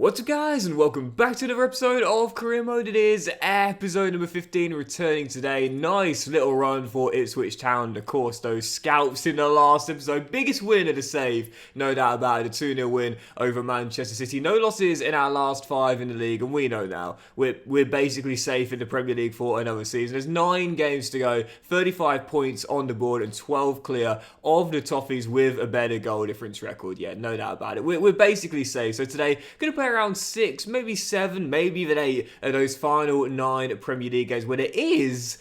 What's up guys, and welcome back to another episode of Career Mode. It is episode number 15 returning today. Nice little run for Ipswich Town. Of course, those scalps in the last episode. Biggest win of the save, no doubt about it. A 2-0 win over Manchester City. No losses in our last 5 in the league, and we know now we're basically safe in the Premier League for another season. There's 9 games to go, 35 points on the board, and 12 clear of the Toffees with a better goal difference record. Yeah, no doubt about it. We're basically safe. So today, going to play around 6, maybe 7, maybe even 8 of those final 9 Premier League games where there is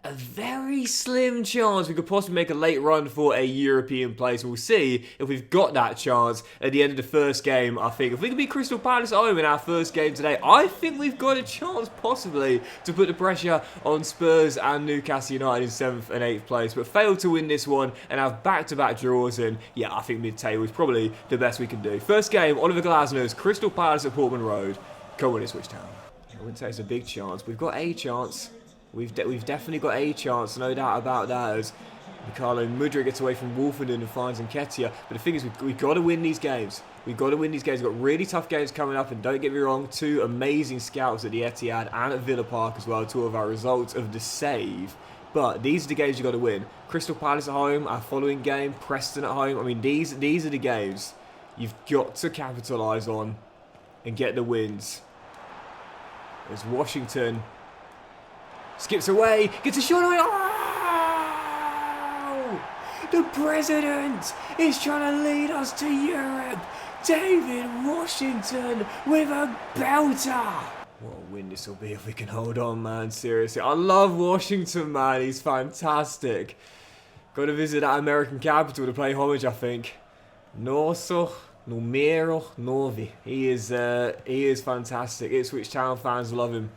a very slim chance we could possibly make a late run for a European place. And we'll see if we've got that chance at the end of the first game. I think if we can beat Crystal Palace at home in our first game today, I think we've got a chance possibly to put the pressure on Spurs and Newcastle United in 7th and 8th place. But failed to win this one and have back-to-back draws, and yeah, I think mid-table is probably the best we can do. First game, Oliver Glasner's Crystal Palace at Portman Road. Come on, Ipswich Town. I wouldn't say it's a big chance. We've got a chance. We've definitely got a chance, no doubt about that, as Mykhailo Mudryk gets away from Wolfenden and finds Nketiah. But the thing is, we've got to win these games. We've got to win these games. We've got really tough games coming up, and don't get me wrong, 2 amazing scouts at the Etihad and at Villa Park as well, 2 of our results of the save. But these are the games you've got to win. Crystal Palace at home, our following game, Preston at home. I mean, these are the games you've got to capitalise on and get the wins. There's Washington. Skips away, gets a shot away. Oh! The president is trying to lead us to Europe. Deivid Washington with a belter. What a win this will be if we can hold on, man. Seriously, I love Washington, man. He's fantastic. Got to visit that American capital to play homage, I think. Noso numero 9. He is fantastic. Ipswich Town fans love him,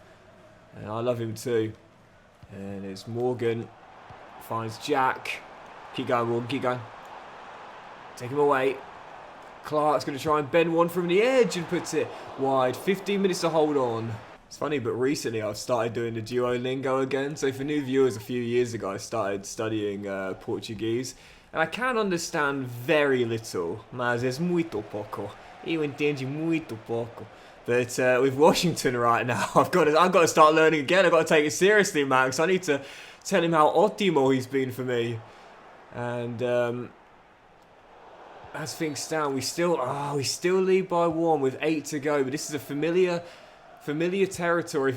and I love him too. And it's Morgan, finds Jack. Keep going, Morgan, keep going. Take him away. Clark's going to try and bend one from the edge and puts it wide. 15 minutes to hold on. It's funny, but recently I've started doing the Duolingo again. So for new viewers, a few years ago I started studying Portuguese. And I can understand very little. Mas es muito pouco. Eu entendi muito pouco. But with Washington right now, I've got to start learning again. I've got to take it seriously, Max. I need to tell him how ottimo he's been for me. And as things stand, we still lead by 1 with 8 to go. But this is a familiar territory.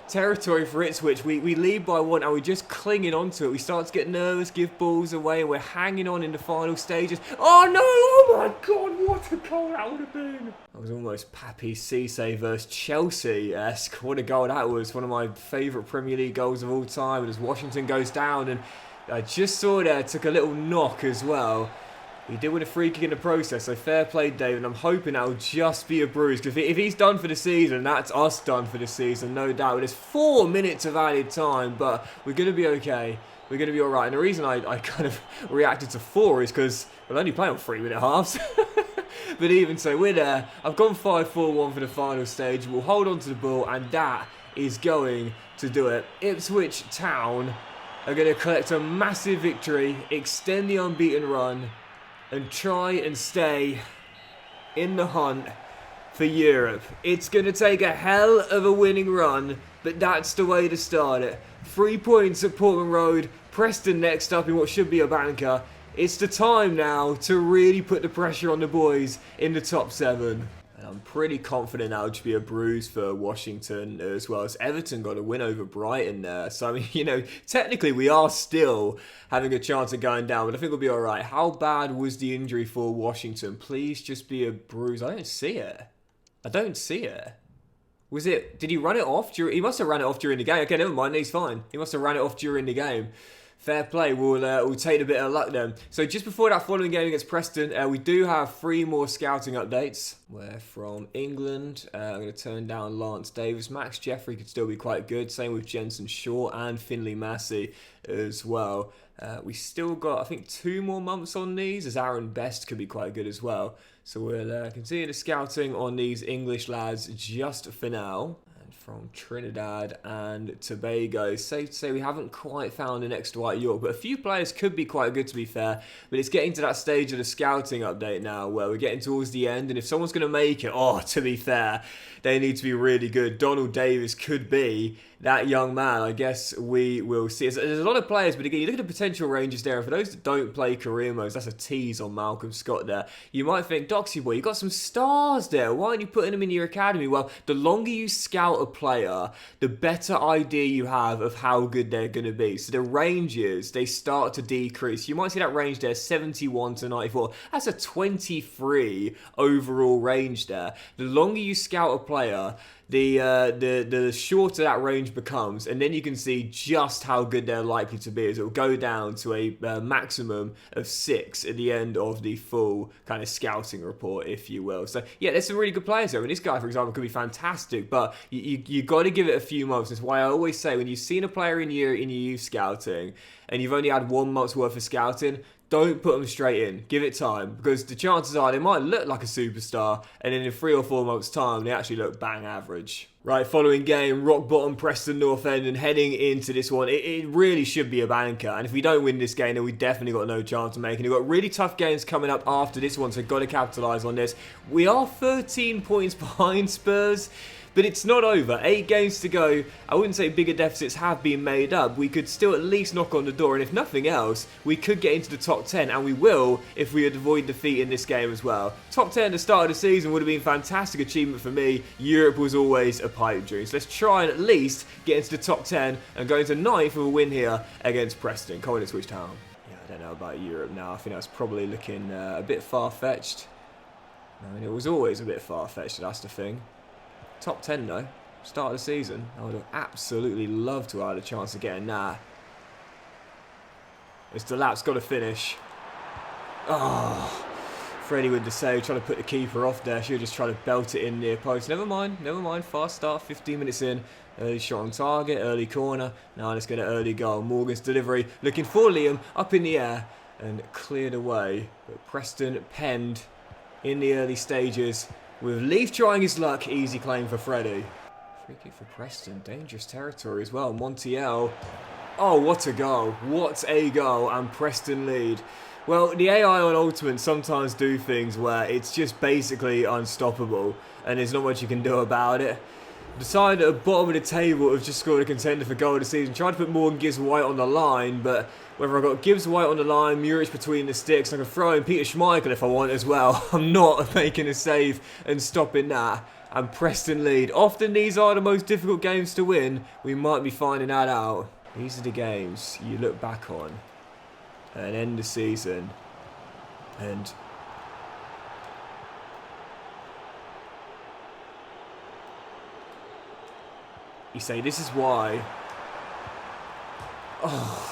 Territory for Ipswich. We lead by 1 and we're just clinging onto it. We start to get nervous, give balls away, and we're hanging on in the final stages. Oh no! Oh my God! What a goal that would have been! That was almost Papi Cisse versus Chelsea-esque. What a goal that was! One of my favourite Premier League goals of all time. And as Washington goes down, and I just saw there, took a little knock as well. He did win a free kick in the process, so fair play, David. And I'm hoping that'll just be a bruise, because if he's done for the season, that's us done for the season, no doubt. There's 4 minutes of added time, but we're going to be okay. We're going to be all right. And the reason I kind of reacted to 4 is because we'll only play on 3-minute halves. But even so, we're there. I've gone 5-4-1 for the final stage. We'll hold on to the ball, and that is going to do it. Ipswich Town are going to collect a massive victory, extend the unbeaten run, and try and stay in the hunt for Europe. It's going to take a hell of a winning run, but that's the way to start it. 3 points at Portman Road, Preston next up in what should be a banker. It's the time now to really put the pressure on the boys in the top 7. And I'm pretty confident that would just be a bruise for Washington as well, as Everton got a win over Brighton there. So, I mean, you know, technically we are still having a chance of going down, but I think we'll be all right. How bad was the injury for Washington? Please just be a bruise. I don't see it. I don't see it. Was it... Did he run it off? He must have ran it off during the game. Okay, never mind. He's fine. He must have ran it off during the game. Fair play, we'll take a bit of luck then. So just before that following game against Preston, we do have 3 more scouting updates. We're from England. I'm going to turn down Lance Davis. Max Jeffrey could still be quite good. Same with Jensen Shaw and Finley Massey as well. We still got, I think, 2 more months on these, as Aaron Best could be quite good as well. So we'll continue the scouting on these English lads just for now. from Trinidad and Tobago. Safe to say we haven't quite found the next Dwight York, but a few players could be quite good, to be fair. But it's getting to that stage of the scouting update now where we're getting towards the end, and if someone's going to make it, to be fair, they need to be really good. Donald Davis could be that young man. I guess we will see. There's a lot of players, but again, you look at the potential ranges there, and for those that don't play career modes, that's a tease on Malcolm Scott there. You might think, Doxy boy, you've got some stars there. Why aren't you putting them in your academy? Well, the longer you scout a player, the better idea you have of how good they're going to be. So the ranges, they start to decrease. You might see that range there, 71 to 94. That's a 23 overall range there. The longer you scout a player, the shorter that range becomes, and then you can see just how good they're likely to be, as it will go down to a maximum of 6 at the end of the full kind of scouting report, if you will. So yeah, there's some really good players there. I mean, this guy, for example, could be fantastic, but you got to give it a few months. That's why I always say, when you've seen a player in your youth scouting and you've only had 1 month's worth of scouting, don't put them straight in. Give it time, because the chances are they might look like a superstar, and then in 3 or 4 months' time, they actually look bang average. Right, following game, rock bottom Preston North End, and heading into this one, it really should be a banker. And if we don't win this game, then we definitely got no chance of making it. We've got really tough games coming up after this one, so got to capitalise on this. We are 13 points behind Spurs, but it's not over. 8 games to go. I wouldn't say bigger deficits have been made up. We could still at least knock on the door, and if nothing else, we could get into the top 10, and we will if we avoid defeat in this game as well. Top 10 at the start of the season would have been a fantastic achievement for me. Europe was always a pipe dream. So let's try and at least get into the top 10 and go into 9th with a win here against Preston. Come on, Ipswich Town. Yeah, I don't know about Europe now. I think that's probably looking a bit far-fetched. I mean, it was always a bit far-fetched, that's the thing. Top 10 though, start of the season. I would have absolutely loved to have had a chance of getting that. It's the lap's got to finish. Freddie with the save, trying to put the keeper off there. She'll just try to belt it in near post. Never mind. Fast start, 15 minutes in. Early shot on target, early corner. Now let's get an early goal. Morgan's delivery, looking for Liam, up in the air and cleared away. But Preston penned in the early stages. With Leaf trying his luck, easy claim for Freddie. Free kick for Preston, dangerous territory as well. Montiel, what a goal. What a goal, and Preston lead. Well, the AI on Ultimate sometimes do things where it's just basically unstoppable, and there's not much you can do about it. The side at the bottom of the table have just scored a contender for goal of the season. Tried to put Morgan Gibbs White on the line, but whether I've got Gibbs White on the line, Muric between the sticks, I can throw in Peter Schmeichel if I want as well. I'm not making a save and stopping that. And Preston lead. Often these are the most difficult games to win. We might be finding that out. These are the games you look back on and end the season and you say, this is why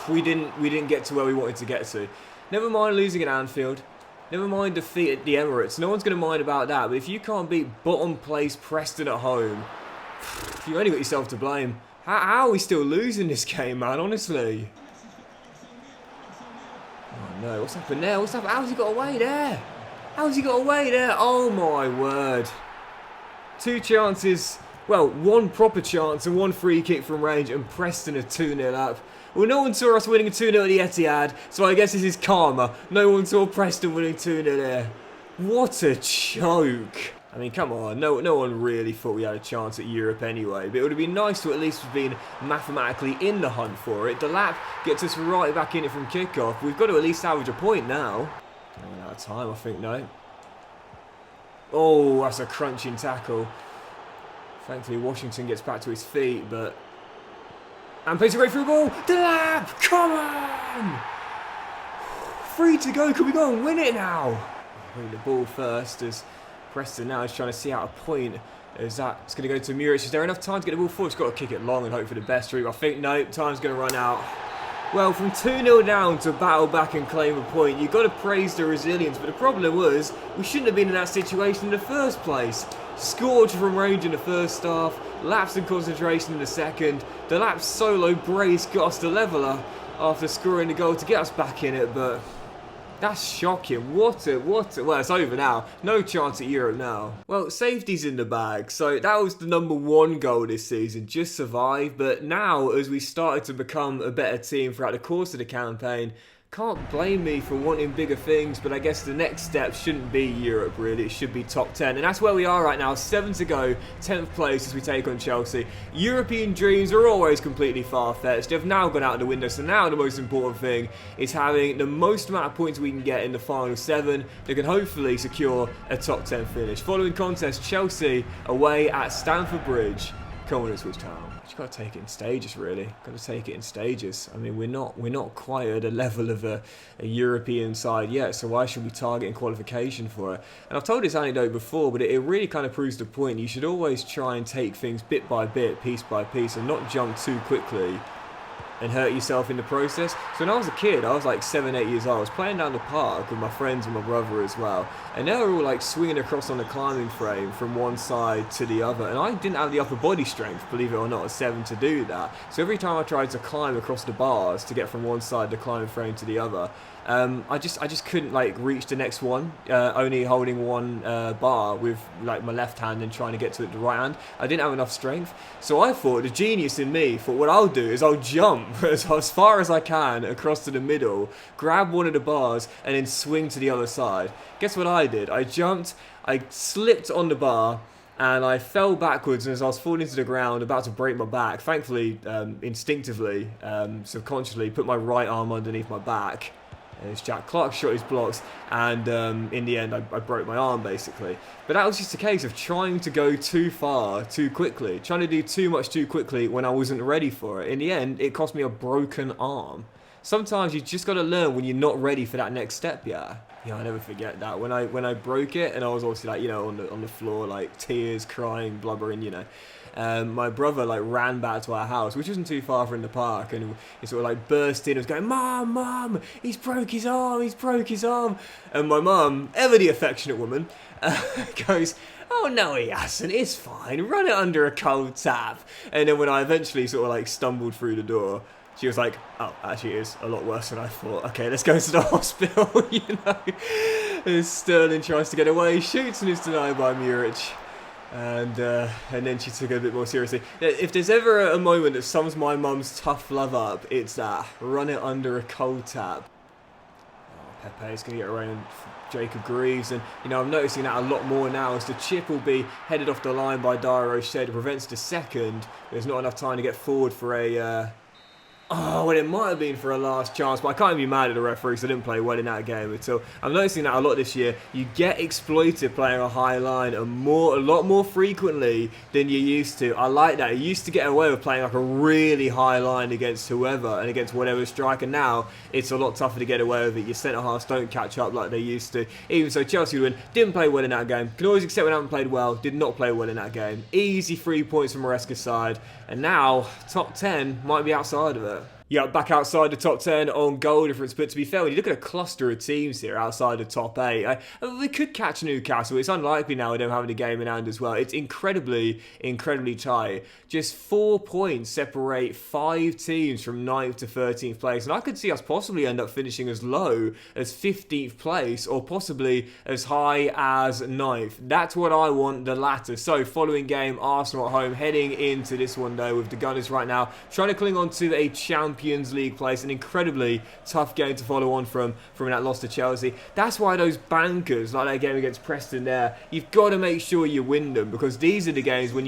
we didn't get to where we wanted to get to. Never mind losing at Anfield. Never mind defeat at the Emirates. No one's going to mind about that. But if you can't beat bottom place Preston at home, you only got yourself to blame. How are we still losing this game, man? Honestly. Oh no, what's happened there? What's happened? How's he got away there? How's he got away there? Oh my word. 2 chances. Well, 1 proper chance and 1 free kick from range, and Preston are 2-0 up. Well, no one saw us winning a 2-0 at the Etihad, so I guess this is karma. No one saw Preston winning 2-0 there. What a choke. I mean, come on, no one really thought we had a chance at Europe anyway, but it would have been nice to at least have been mathematically in the hunt for it. The lap gets us right back in it from kickoff. We've got to at least salvage a point now. Running out of time, I think, no. Oh, that's a crunching tackle. Thankfully, Washington gets back to his feet, but... And plays a great through ball. The lap! Come on! 3 to go. Can we go and win it now? Bring the ball first as Preston now is trying to see out a point. Is that it's going to go to Muric? Is there enough time to get the ball forward? He's got to kick it long and hope for the best route. I think, no, time's going to run out. Well, from 2-0 down to battle back and claim a point, you've got to praise the resilience. But the problem was, we shouldn't have been in that situation in the first place. Scorched from range in the first half, lapsed in concentration in the second. The lapse solo brace got us the leveller after scoring the goal to get us back in it, but That's shocking. What a... Well, it's over now. No chance at Europe now. Well, safety's in the bag. So that was the #1 goal this season. Just survive. But now, as we started to become a better team throughout the course of the campaign, can't blame me for wanting bigger things, but I guess the next step shouldn't be Europe, really. It should be top 10. And that's where we are right now. 7 to go, 10th place as we take on Chelsea. European dreams are always completely far-fetched. They've now gone out of the window. So now the most important thing is having the most amount of points we can get in the final 7 that can hopefully secure a top 10 finish. Following contest, Chelsea away at Stamford Bridge. Come on, Ipswich Town. You've got to take it in stages, really. Got to take it in stages. I mean, we're not quite at a level of a European side yet, so why should we target in qualification for it? And I've told this anecdote before, but it really kind of proves the point. You should always try and take things bit by bit, piece by piece, and not jump too quickly and hurt yourself in the process. So when I was a kid, I was like 7, 8 years old, I was playing down the park with my friends and my brother as well, and they were all like swinging across on the climbing frame from one side to the other, and I didn't have the upper body strength, believe it or not, at 7 to do that. So every time I tried to climb across the bars to get from one side of the climbing frame to the other, I just couldn't like reach the next one, only holding one bar with like my left hand and trying to get to it with the right hand. I didn't have enough strength, so I thought, the genius in me thought, what I'll do is I'll jump as far as I can across to the middle, grab one of the bars and then swing to the other side. Guess what I did? I jumped, I slipped on the bar, and I fell backwards, and as I was falling to the ground, about to break my back, thankfully, instinctively, subconsciously, put my right arm underneath my back. And it's Jack Clark shot his blocks, and in the end I broke my arm basically. But that was just a case of trying to go too far too quickly, trying to do too much too quickly when I wasn't ready for it. In the end, it cost me a broken arm. Sometimes you just got to learn when you're not ready for that next step. Yeah, I'll never forget that when I broke it, and I was obviously like, on the floor, like tears, crying, blubbering, my brother like ran back to our house, which wasn't too far from the park, and he sort of like burst in and was going, Mum, he's broke his arm. And my mum, ever the affectionate woman, goes, oh no he hasn't, it's fine, run it under a cold tap. And then when I eventually sort of like stumbled through the door, she was like, oh, actually it is a lot worse than I thought. Okay, let's go to the hospital, And Sterling tries to get away, shoots and is denied by Muric. And then she took it a bit more seriously. If there's ever a moment that sums my mum's tough love up, it's that. Run it under a cold tap. Oh, Pepe's going to get around Jacob Greaves, and I'm noticing that a lot more now as the chip will be headed off the line by Dyer O'Shea. It prevents the second. There's not enough time to get forward for a... it might have been for a last chance, but I can't even be mad at the referee because I didn't play well in that game at all. I'm noticing that a lot this year. You get exploited playing a high line a lot more frequently than you used to. I like that. You used to get away with playing like a really high line against whoever and against whatever striker. Now it's a lot tougher to get away with it. Your centre-halves don't catch up like they used to. Even so, Chelsea win. Didn't play well in that game. Can always accept when I haven't played well. Did not play well in that game. Easy 3 points from Maresca's side. And now, top 10 might be outside of it. Yeah, back outside the top 10 on goal difference. But to be fair, when you look at a cluster of teams here outside the top 8, we could catch Newcastle. It's unlikely now with them having a game in hand as well. It's incredibly, incredibly tight. Just 4 points separate 5 teams from 9th to 13th place. And I could see us possibly end up finishing as low as 15th place or possibly as high as 9th. That's what I want, the latter. So, following game, Arsenal at home, heading into this one though with the Gunners right now, trying to cling on to a Champions League place. An incredibly tough game to follow on from that loss to Chelsea. That's why those bankers, like that game against Preston there, you've got to make sure you win them, because these are the games when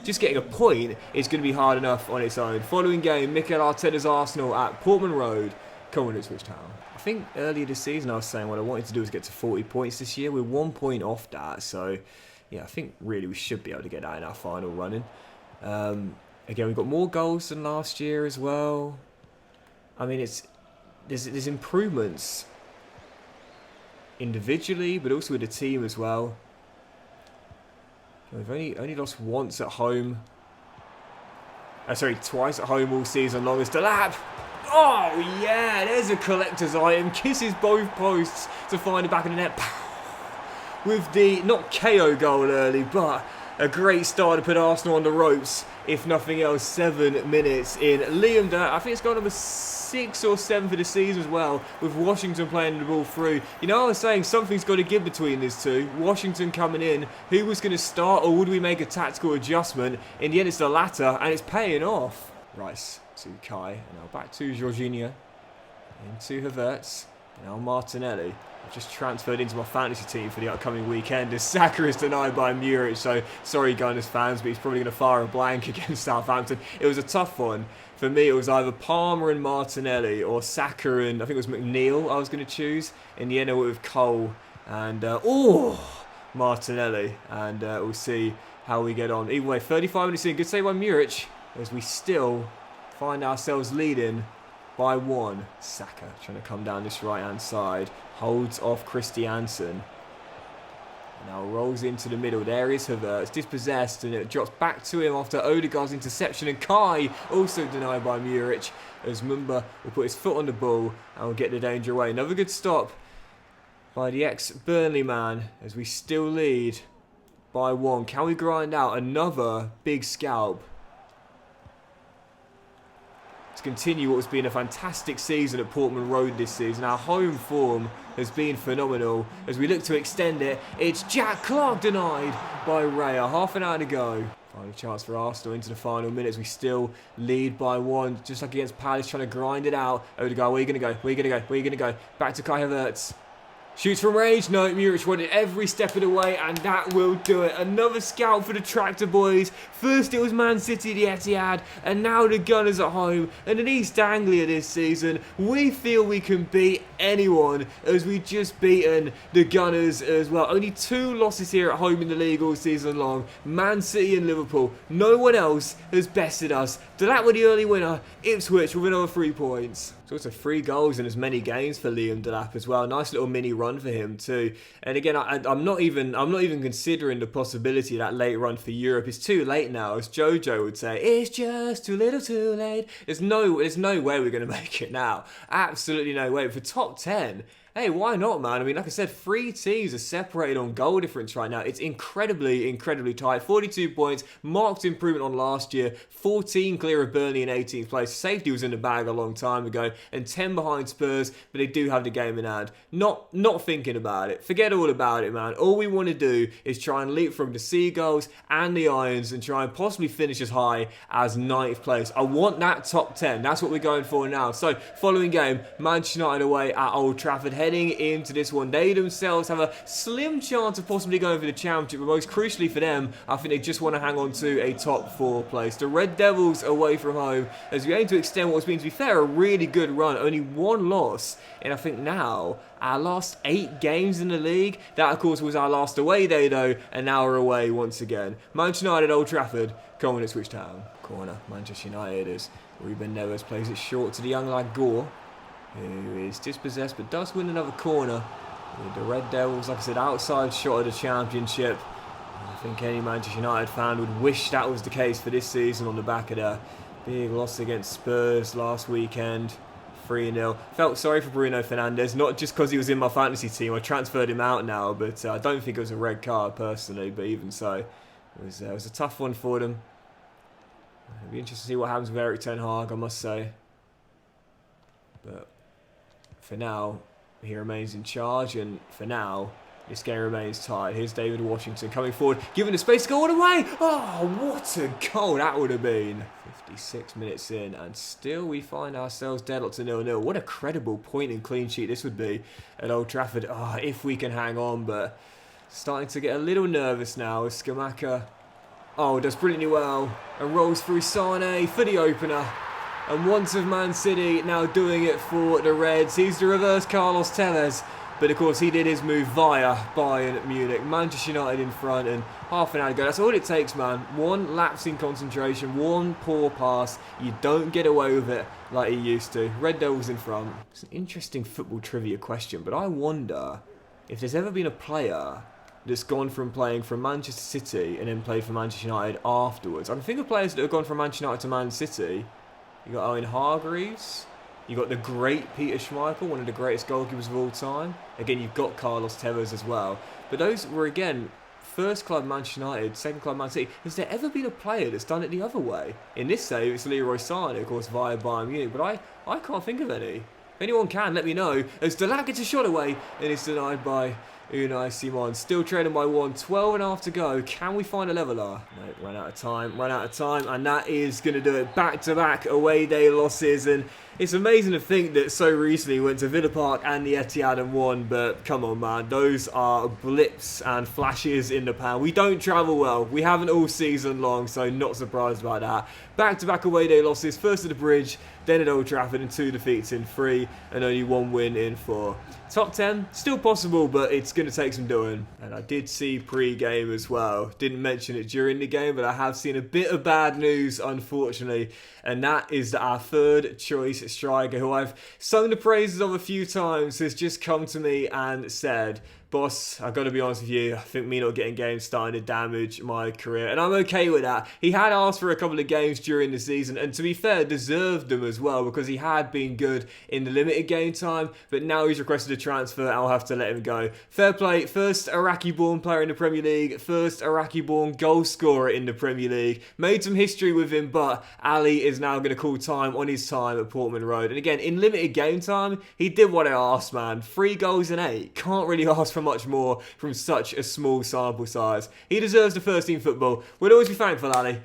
just getting a point is going to be hard enough on its own. Following game, Mikel Arteta's Arsenal at Portman Road. Come on, Ipswich Town. I think earlier this season I was saying what I wanted to do was get to 40 points this year. We're 1 point off that, so yeah, I think really we should be able to get that in our final running. Again, we've got more goals than last year as well. I mean, there's improvements individually, but also with the team as well. We've only lost once at home. Twice at home all season long. As Delap. Oh yeah, there's a collector's item. Kisses both posts to find it back in the net. With the not KO goal early, but a great start to put Arsenal on the ropes. If nothing else, 7 minutes in. Liam Dirt, I think it's goal number 6. 6 or 7 for the season as well, with Washington playing the ball through. You know, I was saying something's got to give between these two. Washington coming in, who was going to start, or would we make a tactical adjustment? In the end, it's the latter, and it's paying off. Rice to Kai, and now back to Jorginho, into Havertz, now Martinelli. I've just transferred into my fantasy team for the upcoming weekend as Saka is denied by Muric, so sorry Gunners fans, but he's probably going to fire a blank against Southampton. It was a tough one. For me, it was either Palmer and Martinelli or Saka and I think it was McNeil I was going to choose. In the end, I went with Cole and Martinelli, and we'll see how we get on. Either way, 35 minutes in, good save by Muric, as we still find ourselves leading by 1. Saka trying to come down this right-hand side. Holds off Christiansen. Now rolls into the middle. There is Havertz. Dispossessed, and it drops back to him after Odegaard's interception. And Kai also denied by Muric, as Mumba will put his foot on the ball and will get the danger away. Another good stop by the ex-Burnley man, as we still lead by 1. Can we grind out another big scalp to continue what has been a fantastic season at Portman Road this season? Our home form has been phenomenal. As we look to extend it, it's Jack Clark denied by Raya. Half an hour to go. Final chance for Arsenal into the final minutes. We still lead by 1, just like against Palace, trying to grind it out. Odegaard, where are you going to go? Where are you going to go? Where are you going to go? Back to Kai Havertz. Shoots from range. No, Muric wanted every step of the way, and that will do it. Another scalp for the Tractor Boys. First it was Man City, the Etihad, and now the Gunners at home. And in East Anglia this season, we feel we can beat anyone, as we just beaten the Gunners as well. Only 2 losses here at home in the league all season long. Man City and Liverpool. No one else has bested us. Delap with the early winner. Ipswich with another 3 points. So it's 3 goals in as many games for Liam Delap as well. Nice little mini run for him too. And again, I'm not even considering the possibility of that late run for Europe. It's too late now, as Jojo would say. It's just too little, too late. There's no way we're going to make it now. Absolutely no way. For top 10. Hey, why not, man? I mean, like I said, 3 teams are separated on goal difference right now. It's incredibly tight. 42 points, marked improvement on last year. 14 clear of Burnley in 18th place. Safety was in the bag a long time ago, and 10 behind Spurs, but they do have the game in hand. Not thinking about it. Forget all about it, man. All we want to do is try and leapfrog the Seagulls and the Irons and try and possibly finish as high as 9th place. I want that top 10. That's what we're going for now. So, following game, Manchester United away at Old Trafford. Heading into this one, they themselves have a slim chance of possibly going for the championship, but most crucially for them, I think they just want to hang on to a top 4 place. The Red Devils away from home, as we aim to extend what's been, to be fair, a really good run. Only 1 loss, and I think now our last 8 games in the league. That, of course, was our last away day, though, and now we're away once again. Manchester United, Old Trafford, coming at Switch Town. Corner, Manchester United, as Ruben Neves plays it short to the young lad Gore, who is dispossessed but does win another corner. With the Red Devils, like I said, outside shot of the championship. I think any Manchester United fan would wish that was the case for this season on the back of their big loss against Spurs last weekend. 3-0. Felt sorry for Bruno Fernandes, not just because he was in my fantasy team. I transferred him out now, but I don't think it was a red card personally, but even so, it was a tough one for them. It'll be interesting to see what happens with Erik ten Hag, I must say. But for now, he remains in charge, and for now, this game remains tight. Here's David Washington coming forward, giving the space to go all the way. Oh, what a goal that would have been. 56 minutes in, and still we find ourselves deadlocked to 0-0. What a credible point and clean sheet this would be at Old Trafford. Oh, if we can hang on, but starting to get a little nervous now as Skamaka, does brilliantly well and rolls through Sane for the opener. And once of Man City now doing it for the Reds. He's the reverse Carlos Tevez. But of course he did his move via Bayern Munich. Manchester United in front, and half an hour to go. That's all it takes, man. 1 lapse in concentration, 1 poor pass. You don't get away with it like you used to. Red Devils in front. It's an interesting football trivia question, but I wonder if there's ever been a player that's gone from playing for Manchester City and then played for Manchester United afterwards. I can think of players that have gone from Manchester United to Man City. You got Owen Hargreaves. You got the great Peter Schmeichel, one of the greatest goalkeepers of all time. Again, you've got Carlos Tevez as well. But those were, again, first club Manchester United, second club Man City. Has there ever been a player that's done it the other way? In this save, it's Leroy Sané, of course, via Bayern Munich, but I can't think of any. If anyone can, let me know. As Delap gets a shot away, and it's denied by Unai Simon. Still trailing by 1, 12.5 to go. Can we find a leveller? No, run out of time, and that is going to do it. Back-to-back away day losses, and it's amazing to think that so recently we went to Villa Park and the Etihad and won, but come on, man. Those are blips and flashes in the pan. We don't travel well. We haven't all season long, so not surprised by that. Back-to-back away day losses. First at the Bridge, then at Old Trafford, and 2 defeats in 3, and only 1 win in 4. Top 10, still possible, but it's going to take some doing. And I did see pre-game as well. Didn't mention it during the game, but I have seen a bit of bad news, unfortunately. And that is that our third choice striker, who I've sung the praises of a few times, has just come to me and said, boss, I've got to be honest with you, I think me not getting games starting to damage my career, and I'm okay with that. He had asked for a couple of games during the season, and to be fair, deserved them as well, because he had been good in the limited game time, but now he's requested a transfer, and I'll have to let him go. Fair play, first Iraqi-born player in the Premier League, first Iraqi-born goal scorer in the Premier League, made some history with him, but Ali is now going to call time on his time at Portman Road, and again, in limited game time, he did what I asked, man. 3 goals in 8, can't really ask for much more from such a small sample size. He deserves the first team football. We'll always be thankful, Ali.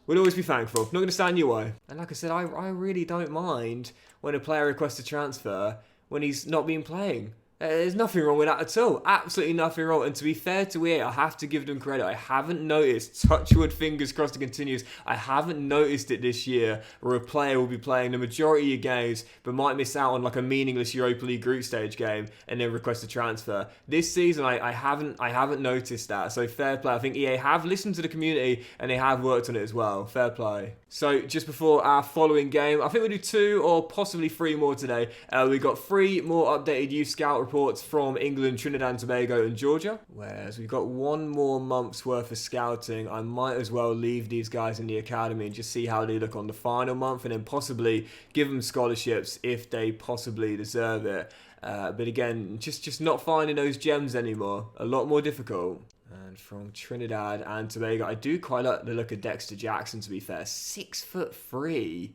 We'll always be thankful. Not going to stand your way. And like I said, I really don't mind when a player requests a transfer when he's not been playing. There's nothing wrong with that at all. Absolutely nothing wrong. And to be fair to EA, I have to give them credit. I haven't noticed, touch wood, fingers crossed it continues, I haven't noticed it this year where a player will be playing the majority of games but might miss out on like a meaningless Europa League group stage game and then request a transfer. This season, I haven't noticed that. So fair play. I think EA have listened to the community and they have worked on it as well. Fair play. So just before our following game, I think we'll do 2 or possibly 3 more today. We got 3 more updated youth scout reports from England, Trinidad and Tobago and Georgia. Whereas we've got 1 more month's worth of scouting. I might as well leave these guys in the academy and just see how they look on the final month, and then possibly give them scholarships if they possibly deserve it. But again, just not finding those gems anymore. A lot more difficult. And from Trinidad and Tobago, I do quite like the look of Dexter Jackson, to be fair. 6'3",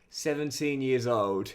17 years old.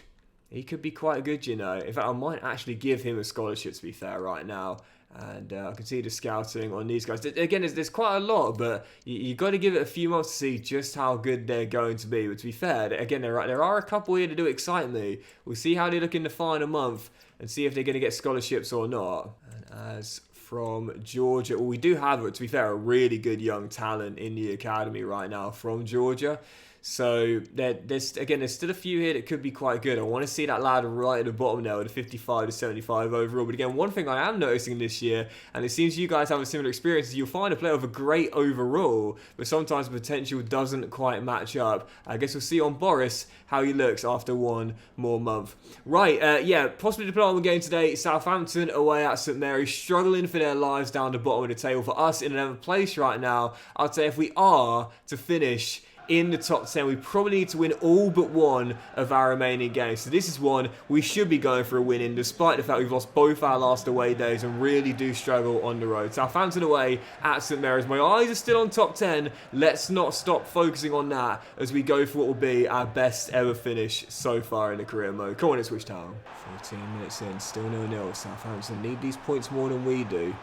He could be quite good, you know. In fact, I might actually give him a scholarship, to be fair, right now. And I can see the scouting on these guys. Again, there's quite a lot, but you've got to give it a few months to see just how good they're going to be. But to be fair, again, there are a couple here that do excite me. We'll see how they look in the final month and see if they're going to get scholarships or not. And as from Georgia, well, we do have, to be fair, a really good young talent in the academy right now from Georgia. So there's still a few here that could be quite good. I want to see that lad right at the bottom there with a 55 to 75 overall. But again, one thing I am noticing this year, and it seems you guys have a similar experience, is you'll find a player with a great overall, but sometimes the potential doesn't quite match up. I guess we'll see on Boris how he looks after 1 more month. Right, yeah, possibly to play on the game today. Southampton away at St Mary's, struggling for their lives down the bottom of the table. For us in 11th place right now, I'd say if we are to finish in the top 10, we probably need to win all but 1 of our remaining games. So this is one we should be going for a win in, despite the fact we've lost both our last away days and really do struggle on the road. Southampton away at St Mary's. My eyes are still on top 10. Let's not stop focusing on that as we go for what will be our best ever finish so far in the career mode. Come on, Ipswich Town. 14 minutes in, still 0-0. Southampton need these points more than we do.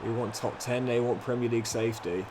We want top 10, they want Premier League safety.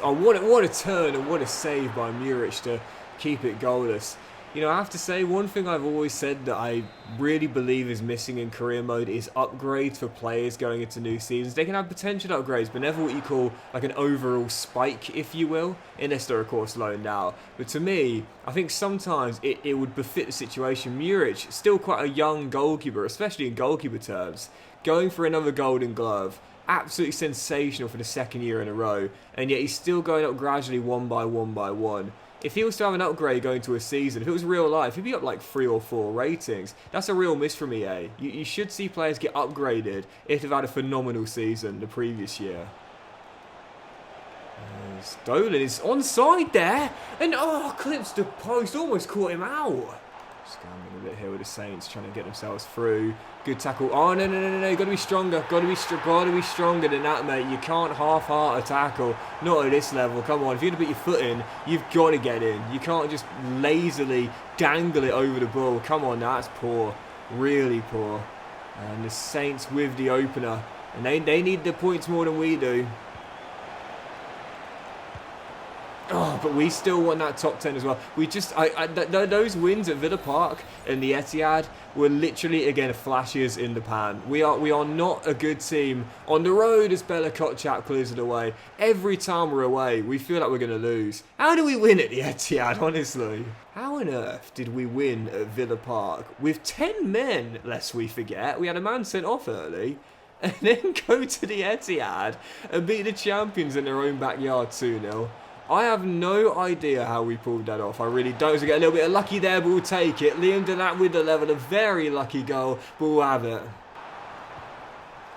Oh, what a turn and what a save by Muric to keep it goalless. You know, I have to say, one thing I've always said that I really believe is missing in career mode is upgrades for players going into new seasons. They can have potential upgrades, but never what you call like an overall spike, if you will, unless they're, of course, loaned out. But to me, I think sometimes it would befit the situation. Muric, still quite a young goalkeeper, especially in goalkeeper terms, going for another Golden Glove. Absolutely sensational for the 2nd year in a row, and yet he's still going up gradually 1 by 1 by 1. If he was to have an upgrade going to a season, if it was real life, he'd be up like 3 or 4 ratings. That's a real miss from EA. You should see players get upgraded if they've had a phenomenal season the previous year. Dolan is onside there, and clips the post, almost caught him out. Scambling a bit bit here with the Saints trying to get themselves through. Good tackle. Oh, no. Got to be stronger. Got to be stronger than that, mate. You can't half-heart a tackle. Not at this level. Come on. If you're going to put your foot in, you've got to get in. You can't just lazily dangle it over the ball. Come on, that's poor. Really poor. And the Saints with the opener. And they need the points more than we do. Oh, but we still want that top 10 as well. We just, those wins at Villa Park and the Etihad were literally, again, flashes in the pan. We are not a good team on the road as Bella Kotchap clears it away. Every time we're away, we feel like we're going to lose. How do we win at the Etihad, honestly? How on earth did we win at Villa Park with 10 men, lest we forget? We had a man sent off early. And then go to the Etihad and beat the champions in their own backyard 2-0. I have no idea how we pulled that off. I really don't. So we get a little bit of lucky there, but we'll take it. Liam did that with the level. A very lucky goal, but we'll have it.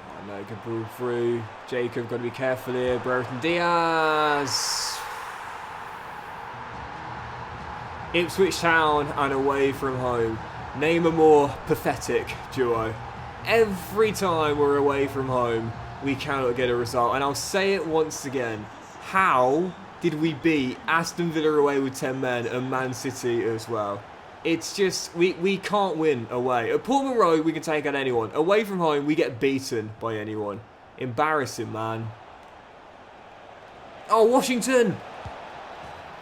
Oh, no, good ball through. Jacob, got to be careful here. Brereton Diaz. Ipswich Town and away from home. Name a more pathetic duo. Every time we're away from home, we cannot get a result. And I'll say it once again. How did we beat Aston Villa away with 10 men and Man City as well? It's just, we can't win away. At Portman Road, we can take out anyone. Away from home, we get beaten by anyone. Embarrassing, man. Oh, Washington!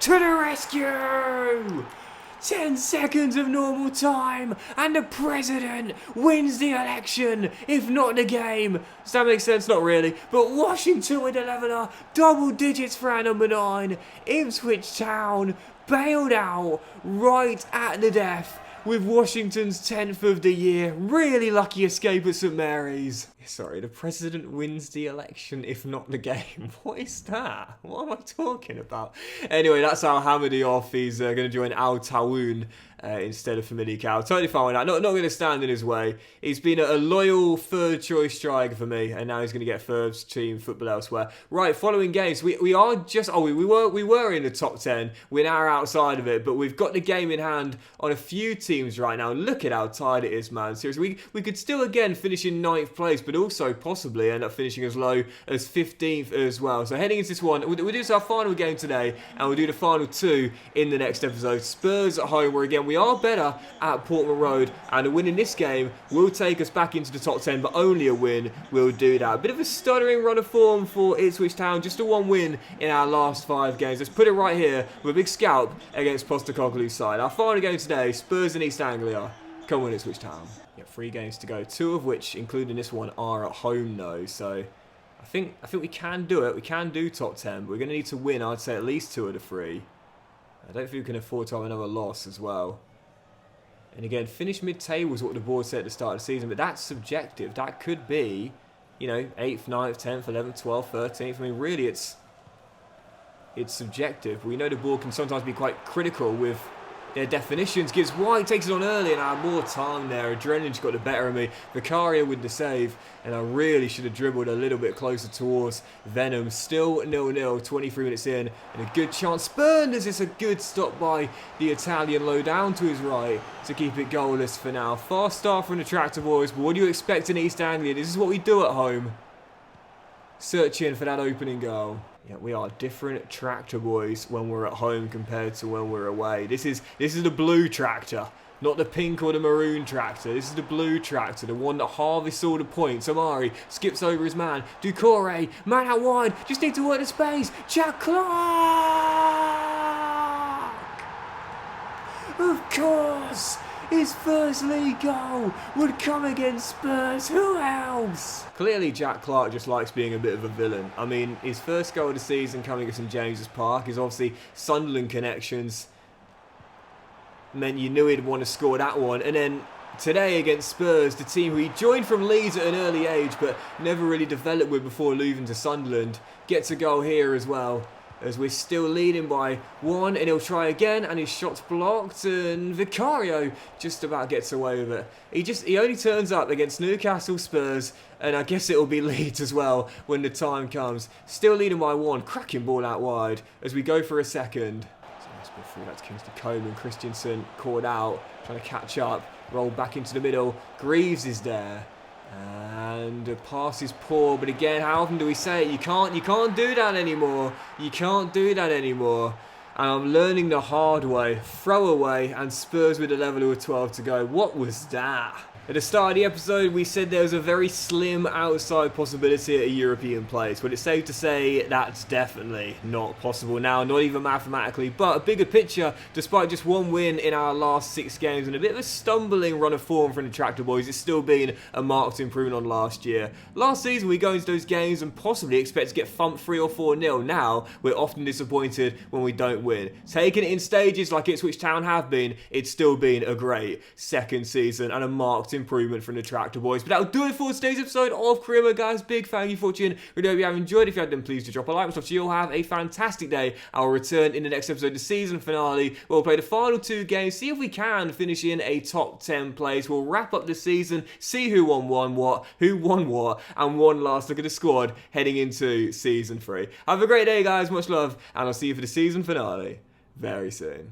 To the rescue! 10 seconds of normal time, and the president wins the election, if not the game. Does that make sense? Not really. But Washington with the leveller, double digits for our number 9. Ipswich Town bailed out right at the death with Washington's 10th of the year. Really lucky escape at St Mary's. Sorry, the president wins the election, if not the game. What is that? What am I talking about? Anyway, that's Al Hamidi off. He's going to join Al Tawoon instead of Family Cow. Totally fine with that. Not going to stand in his way. He's been a loyal third choice striker for me, and now he's going to get first team football elsewhere. Right, following games, we are just we were in the top 10. We're now outside of it, but we've got the game in hand on a few teams right now. Look at how tight it is, man. Seriously, we could still again finish in 9th place, but also possibly end up finishing as low as 15th as well. So heading into this one, we'll do this our final game today, and we'll do the final 2 in the next episode. Spurs at home, where again we are better at Portman Road, and a win in this game will take us back into the top 10, but only a win will do that. A bit of a stuttering run of form for Ipswich Town, just a 1 win in our last 5 games. Let's put it right here with a big scalp against Postecoglou's side. Our final game today, Spurs in East Anglia. Come on, Ipswich Town. 3 games to go, 2 of which, including this one, are at home though. So I think we can do it. We can do top 10, but we're going to need to win, I'd say, at least 2 of the 3. I don't think we can afford to have another loss as well. And again, finish mid-table is what the board said at the start of the season, but that's subjective. That could be, 8th, 9th, 10th, 11th, 12th, 13th. I mean, really, it's subjective. We know the board can sometimes be quite critical with their definitions. Gives White, takes it on early, and I had more time there. Adrenaline's got the better of me. Vicario with the save, and I really should have dribbled a little bit closer towards Venom. Still 0-0, 23 minutes in, and a good chance. Spurned as it's a good stop by the Italian low down to his right to keep it goalless for now. Fast start from the Tractor Boys, but what do you expect in East Anglia? This is what we do at home. Searching for that opening goal. Yeah, we are different Tractor Boys when we're at home compared to when we're away. This is the blue tractor, not the pink or the maroon tractor. This is the blue tractor, the one that harvests all the points. Amari skips over his man. Doucouré, man out wide, just need to work the space. Jack Clark! Of course! His first league goal would come against Spurs. Who else? Clearly, Jack Clark just likes being a bit of a villain. I mean, his first goal of the season coming at St James's Park is obviously Sunderland connections. Meant you knew he'd want to score that one. And then today against Spurs, the team who he joined from Leeds at an early age but never really developed with before moving to Sunderland, gets a goal here as well. As we're still leading by 1, and he'll try again, and his shot's blocked, and Vicario just about gets away with it. He only turns up against Newcastle, Spurs, and I guess it'll be Leeds as well when the time comes. Still leading by 1, cracking ball out wide as we go for a second. So nice ball through, that's Kingsley Coman, Christensen caught out, trying to catch up. Roll back into the middle. Greaves is there. And the pass is poor, but again, how often do we say it? You can't do that anymore. You can't do that anymore. And I'm learning the hard way. Throw away, and Spurs with a level of 12 to go. What was that? At the start of the episode, we said there was a very slim outside possibility at a European place, but it's safe to say that's definitely not possible now, not even mathematically. But a bigger picture, despite just one win in our last 6 games and a bit of a stumbling run of form from the Tractor Boys, it's still been a marked improvement on last year. Last season, we go into those games and possibly expect to get thumped 3 or 4-0. Now, we're often disappointed when we don't win. Taking it in stages like Ipswich Town have been, it's still been a great second season and a marked improvement from the Tractor Boys. But that'll do it for today's episode of Career Mode, guys. Big thank you for watching. Really hope you have enjoyed. If you have, then please do drop a like. So you'll have a fantastic day. I'll return in the next episode, the season finale. We'll play the final 2 games, see if we can finish in a top 10 place. We'll wrap up the season, see who won what, and one last look at the squad heading into season 3. Have a great day, guys. Much love, and I'll see you for the season finale very soon.